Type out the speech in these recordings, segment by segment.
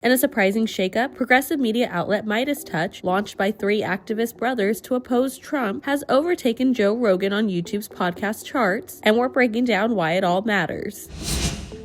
In a surprising shakeup, progressive media outlet MeidasTouch, launched by three activist brothers to oppose Trump, has overtaken Joe Rogan on YouTube's podcast charts, and we're breaking down why it all matters.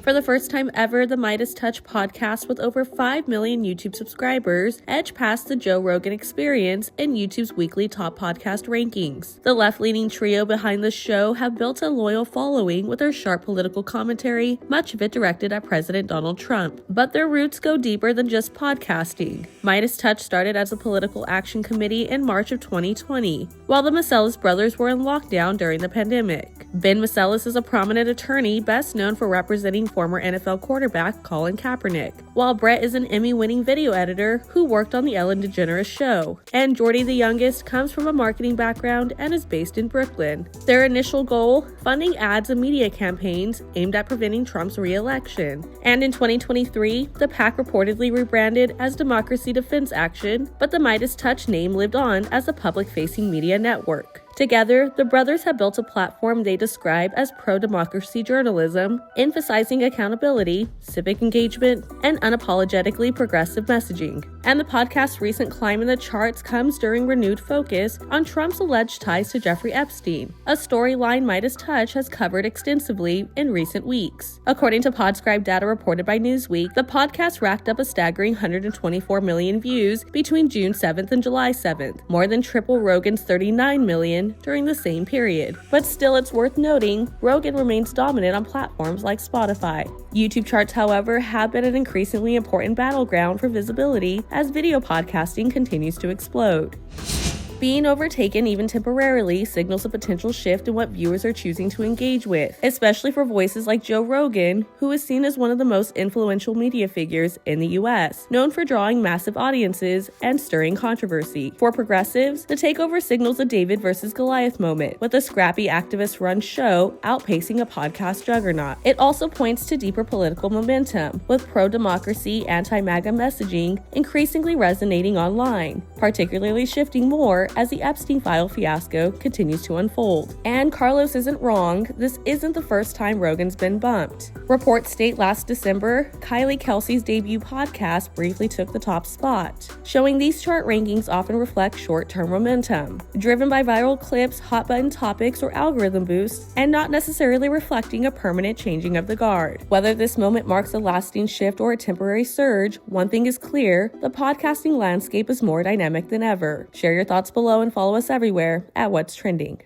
For the first time ever, the MeidasTouch podcast, with over 5 million YouTube subscribers, edged past the Joe Rogan Experience in YouTube's weekly top podcast rankings. The left-leaning trio behind the show have built a loyal following with their sharp political commentary, much of it directed at President Donald Trump. But their roots go deeper than just podcasting. MeidasTouch started as a political action committee in March of 2020, while the Meiselas brothers were in lockdown during the pandemic. Ben Meiselas is a prominent attorney best known for representing former NFL quarterback Colin Kaepernick, while Brett is an Emmy-winning video editor who worked on The Ellen DeGeneres Show. And Jordy, the youngest, comes from a marketing background and is based in Brooklyn. Their initial goal? Funding ads and media campaigns aimed at preventing Trump's re-election. And in 2023, the PAC reportedly rebranded as Democracy Defense Action, but the MeidasTouch name lived on as a public-facing media network. Together, the brothers have built a platform they describe as pro-democracy journalism, emphasizing accountability, civic engagement, and unapologetically progressive messaging. And the podcast's recent climb in the charts comes during renewed focus on Trump's alleged ties to Jeffrey Epstein, a storyline MeidasTouch has covered extensively in recent weeks. According to Podscribe data reported by Newsweek, the podcast racked up a staggering 124 million views between June 7th and July 7th, more than triple Rogan's 39 million during the same period. But still, it's worth noting, Rogan remains dominant on platforms like Spotify. YouTube charts, however, have been an increasingly important battleground for visibility as video podcasting continues to explode. Being overtaken, even temporarily, signals a potential shift in what viewers are choosing to engage with, especially for voices like Joe Rogan, who is seen as one of the most influential media figures in the US, known for drawing massive audiences and stirring controversy. For progressives, the takeover signals a David versus Goliath moment, with a scrappy activist-run show outpacing a podcast juggernaut. It also points to deeper political momentum, with pro-democracy, anti-MAGA messaging increasingly resonating online, particularly shifting more as the Epstein file fiasco continues to unfold. And Carlos isn't wrong, this isn't the first time Rogan's been bumped. Reports state last December, Kylie Kelce's debut podcast briefly took the top spot, showing these chart rankings often reflect short-term momentum, driven by viral clips, hot-button topics, or algorithm boosts, and not necessarily reflecting a permanent changing of the guard. Whether this moment marks a lasting shift or a temporary surge, one thing is clear, the podcasting landscape is more dynamic than ever. Share your thoughts below and follow us everywhere at What's Trending.